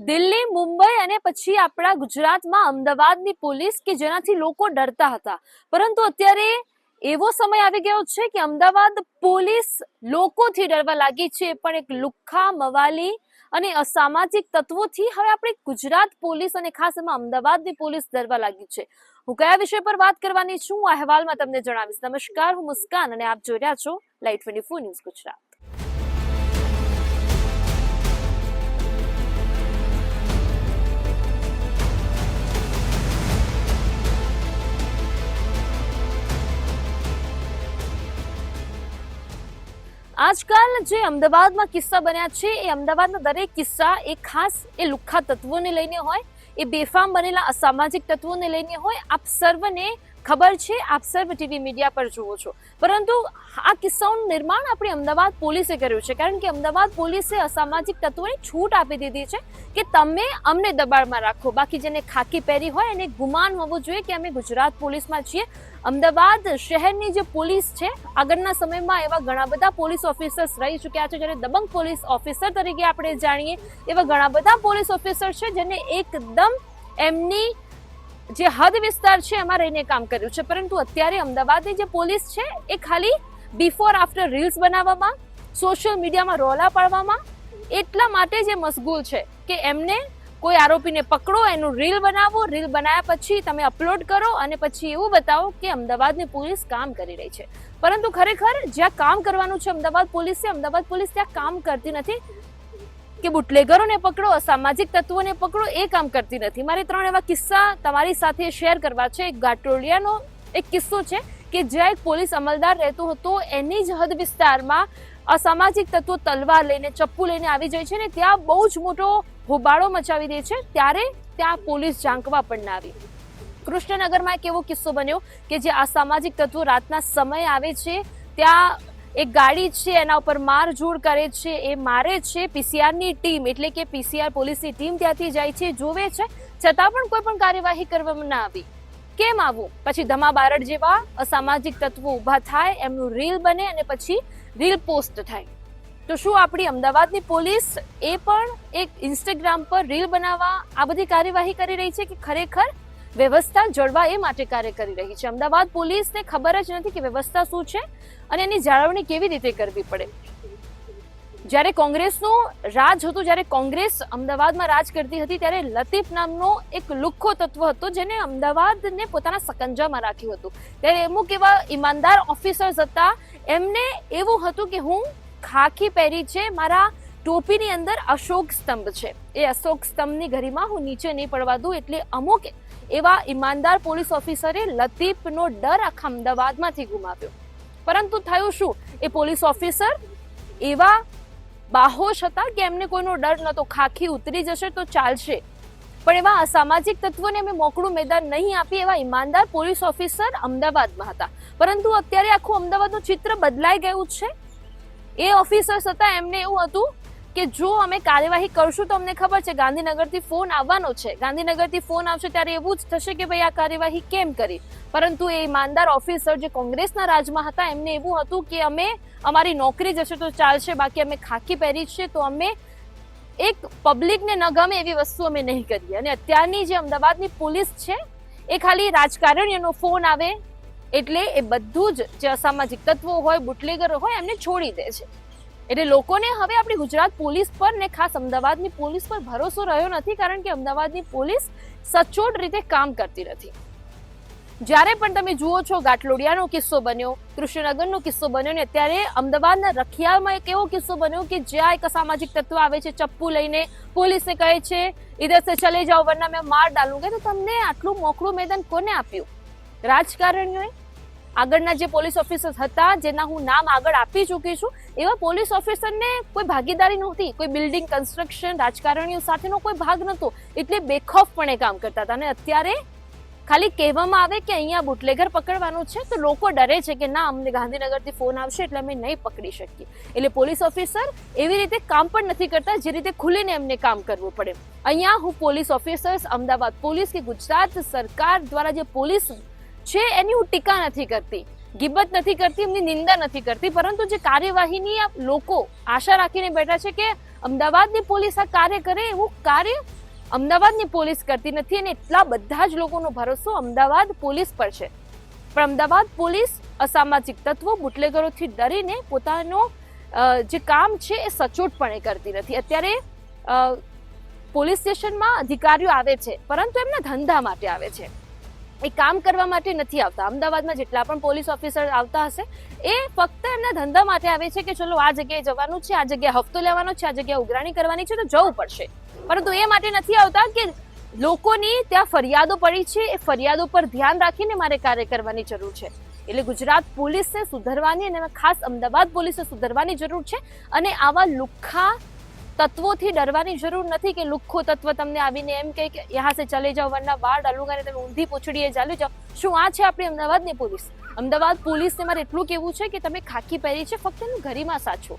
દિલ્હી, મુંબઈ અને પછી આપણા ગુજરાતમાં અમદાવાદની પોલીસ કે જેનાથી લોકો ડરતા હતા, પરંતુ અત્યારે એવો સમય આવી ગયો છે કે અમદાવાદ પોલીસ લોકોથી ડરવા લાગી છે, પણ એક લુખ્ખા, મવાલી અને અસામાજિક તત્વોથી હવે આપણી ગુજરાત પોલીસ અને ખાસ એમાં અમદાવાદની પોલીસ ડરવા લાગી છે. હું કયા વિષય પર વાત કરવાની છું આ અહેવાલમાં તમને જણાવીશ. નમસ્કાર, હું મુસ્કાન અને આપ જોઈ રહ્યા છો લાઈટ 24 ન્યૂઝ ગુજરાત. આજકાલ જે અમદાવાદમાં કિસ્સા બન્યા છે એ અમદાવાદના દરેક કિસ્સા એ ખાસ એ લુખ્ખા તત્વોને લઈને હોય, એ બેફામ બનેલા અસામાજિક તત્વોને લઈને હોય. આપ સર્વને ખબર છે, આપ સર્વ ટીવી મીડિયા પર જુઓ છો, પરંતુ આ કિસ્સાઓનું નિર્માણ આપણી અમદાવાદ પોલીસે કર્યું છે, કારણ કે અમદાવાદ પોલીસે અસામાજિક તત્વોને છૂટ આપી દીધી છે કે તમે અમને દબાણમાં રાખો. બાકી જેને ખાકી પહેરી હોય એને ગુમાન હોવું જોઈએ કે અમે ગુજરાત પોલીસમાં છીએ. અમદાવાદ શહેરની જે પોલીસ છે, આગળના સમયમાં એવા ઘણા બધા પોલીસ ઓફિસર્સ રહી ચૂક્યા છે, જેને દબંગ પોલીસ ઓફિસર તરીકે આપણે જાણીએ એવા ઘણા બધા પોલીસ ઓફિસર છે જેને એકદમ એમની જે હદ વિસ્તાર છે એમાં રહીને કામ કર્યું છે. પરંતુ અત્યારે અમદાવાદની જે પોલીસ છે એ ખાલી બિફોર આફ્ટર રીલ્સ બનાવવામાં, સોશિયલ મીડિયામાં રોલા પાડવામાં એટલા માટે જે મશગુલ છે કે એમને કોઈ આરોપીને પકડો, એનું રીલ બનાવો, રીલ બનાવ્યા પછી તમે અપલોડ કરો અને પછી એવું બતાવો કે અમદાવાદની પોલીસ કામ કરી રહી છે. પરંતુ ખરેખર જ્યાં કામ કરવાનું છે અમદાવાદ પોલીસ ત્યાં કામ કરતી નથી. કે બુટલેગરોને પકડો, અસામાજિક તત્વોને પકડો, એ કામ કરતી નથી. મારે 3 એવા કિસ્સા તમારી સાથે શેર કરવા છે. એક ગાટોડિયાનો એક કિસ્સો છે કે જ્યાં એક પોલીસ અમલદાર રહેતો હતો, એની જ હદ વિસ્તારમાં અસામાજિક તત્વો તલવાર લઈને, ચપ્પુ લઈને આવી જાય છે ને ત્યાં બહુ જ મોટો હોબાળો મચાવી દે છે. ત્યારે ત્યાં પોલીસ ઝાંકવા પણ ના આવી. કૃષ્ણનગરમાં એક એવો કિસ્સો બન્યો કે જે અસામાજિક તત્વો રાતના સમય આવે છે, ત્યાં એક ગાડી છે એના ઉપર મારઝૂડ કરે છે, એ મારે છે. પીસીઆરની ટીમ એટલે કે પીસીઆર પોલીસની ટીમ ત્યાંથી જાય છે, જોવે છે, છતાં પણ કોઈ પણ કાર્યવાહી કરવામાં ના આવી. કેમ આવું? પછી ધમા બારડ જેવા અસામાજિક તત્વો ઊભા થાય, એમનું રીલ બને અને પછી રીલ પોસ્ટ થાય. તો શું આપણી અમદાવાદની પોલીસ એ પણ એક ઇન્સ્ટાગ્રામ પર રીલ બનાવવા આ બધી કાર્યવાહી કરી રહી છે કે ખરેખર વ્યવસ્થા જળવા એ માટે કાર્ય કરી રહી છે? અમદાવાદ પોલીસને ખબર જ નથી કે વ્યવસ્થા શું છે અને એની જાળવણી કેવી રીતે કરવી પડે. જ્યારે કોંગ્રેસનું રાજ હતું, જ્યારે કોંગ્રેસ અમદાવાદમાં રાજ કરતી હતી, ત્યારે લતીફ નામનો એક લુખ્ખો તત્વ હતો જેને અમદાવાદને પોતાના સકંજામાં રાખ્યું હતું. ત્યારે અમુક એવા ઈમાનદાર ઓફિસર્સ હતા, એમને એવું હતું કે હું ખાખી પહેરી છે, મારા ટોપીની અંદર અશોક સ્તંભ છે, એ અશોક સ્તંભની ગરિમા હું નીચે નહીં પડવા દઉં. એટલે અમુક એવા ઈમાનદાર પોલીસ ઓફિસરે લતીફનો ડર આખા અમદાવાદમાંથી ગુમાવ્યો. પરંતુ થયું શું? એ પોલીસ ઓફિસર એવા બાહોશ હતા કે એમને કોઈનો ડર નહોતો. ખાખી ઉતરી જશે તો ચાલશે, પણ એવા અસામાજિક તત્વોને અમે મોકળું મેદાન નહીં આપી એવા ઈમાનદાર પોલીસ ઓફિસર અમદાવાદમાં હતા. પરંતુ અત્યારે આખું અમદાવાદનું ચિત્ર બદલાઈ ગયું છે. એ ઓફિસર્સ હતા, એમને એવું હતું કે જો અમે કાર્યવાહી કરશું તો અમને ખબર છે ગાંધીનગરથી ફોન આવવાનો છે, ગાંધીનગરથી ફોન આવશે ત્યારે એવું જ થશે કે ભાઈ આ કાર્યવાહી કેમ કરી. પરંતુ એ ઈમાનદાર ઓફિસર જે કોંગ્રેસના રાજમાં હતા, એમને એવું હતું કે અમે અમારી નોકરી જશે તો ચાલશે, બાકી અમે ખાખી પહેરી છે તો અમે એક પબ્લિકને ન ગમે એવી વસ્તુ અમે નહીં કરીએ. અને અત્યારની જે અમદાવાદની પોલીસ છે એ ખાલી રાજકારણીઓનો ફોન આવે એટલે એ બધું જ જે અસામાજિક તત્વો હોય, બુટલેગરો હોય, એમને છોડી દે છે. એટલે લોકોને હવે આપણી ગુજરાત પોલીસ પર ને ખાસ અમદાવાદની પોલીસ પર ભરોસો રહ્યો નથી, કારણ કે અમદાવાદની પોલીસ સચોટ રીતે કામ કરતી નથી. જ્યારે પણ તમે જુઓ છો, ગાટલોડિયાનો કિસ્સો બન્યો, કૃષ્ણનગરનો કિસ્સો બન્યો ને અત્યારે અમદાવાદના રખિયાલમાં એક એવો કિસ્સો બન્યો કે જ્યાં એક અસામાજિક તત્વ આવે છે ચપ્પુ લઈને, પોલીસને કહે છે ઇધર સે ચલે જાઓ વરના મેં માર ડાલુંગા. તો તમને આટલું મોકળું મેદાન કોને આપ્યું? રાજકારણીઓએ. આગળના જે પોલીસ ઓફિસર્સ હતા, જેના હું નામ આગળ આપી ચૂકી છું, એવા પોલીસ ઓફિસરને કોઈ ભાગીદારી નહોતી, કોઈ બિલ્ડિંગ કન્સ્ટ્રક્શન રાજકારણીઓ સાથેનો કોઈ ભાગ નહોતો, એટલે બેખોફપણે કામ કરતા હતા. અને અત્યારે ખાલી કહેવામાં આવે કે અહીંયા બુટલેગર પકડવાનું છે તો લોકો ડરે છે કે ના, અમને ગાંધીનગરથી ફોન આવશે એટલે અમે નહીં પકડી શકીએ. એટલે પોલીસ ઓફિસર એવી રીતે કામ પણ નથી કરતા જે રીતે ખુલીને એમને કામ કરવું પડે. અહીંયા હું પોલીસ ઓફિસર્સ, અમદાવાદ પોલીસ કે ગુજરાત સરકાર દ્વારા જે પોલીસ છે એની હું ટીકા નથી કરતી, ગિબત નથી કરતી, એમની નિંદા નથી કરતી, પરંતુ જે કાર્યવાહીની લોકો આશા રાખીને બેઠા છે કે અમદાવાદની પોલીસ આ કાર્ય કરે એવું કાર્ય અમદાવાદની પોલીસ કરતી નથી અને એટલા બધા જ લોકોનો ભરોસો અમદાવાદ પોલીસ પર છે. પણ અમદાવાદ પોલીસ અસામાજિક તત્વો બુટલેગરોથી ડરીને પોતાનો જે કામ છે એ સચોટપણે કરતી નથી. અત્યારે પોલીસ સ્ટેશનમાં અધિકારીઓ આવે છે પરંતુ એમના ધંધા માટે આવે છે, એ કામ કરવા માટે નથી આવતા. અમદાવાદમાં જેટલા પણ પોલીસ ઓફિસર આવતા હશે એ ફક્ત એમના ધંધા માટે આવે છે કે ચલો આ જગ્યાએ જવાનું છે, આ જગ્યાએ હફતો લેવાનો છે, આ જગ્યાએ ઉઘરાણી કરવાની છે તો જવું પડશે. પરંતુ એ માટે નથી આવતા કે લોકોની ત્યાં ફરિયાદો પડી છે, એ ફરિયાદો પર ધ્યાન રાખીને મારે કાર્ય કરવાની જરૂર છે. એટલે ગુજરાત પોલીસને સુધરવાની અને ખાસ અમદાવાદ પોલીસને સુધરવાની જરૂર છે અને આવા લુખ્ખા તત્વોથી ડરવાની જરૂર નથી કે લુખ્ખો તત્વ તમને આવીને એમ કહે કે યહાં સે ચલે જાઓ વરના બાળ ડાલુંગા ને તમે ઊંધી પૂછડીએ ચાલી જાઓ. શું આ છે આપણી અમદાવાદની પોલીસ? અમદાવાદ પોલીસને મારે એટલું કહેવું છે કે તમે ખાખી પહેરી છે ફક્ત એનું ગરિમા સાચવો.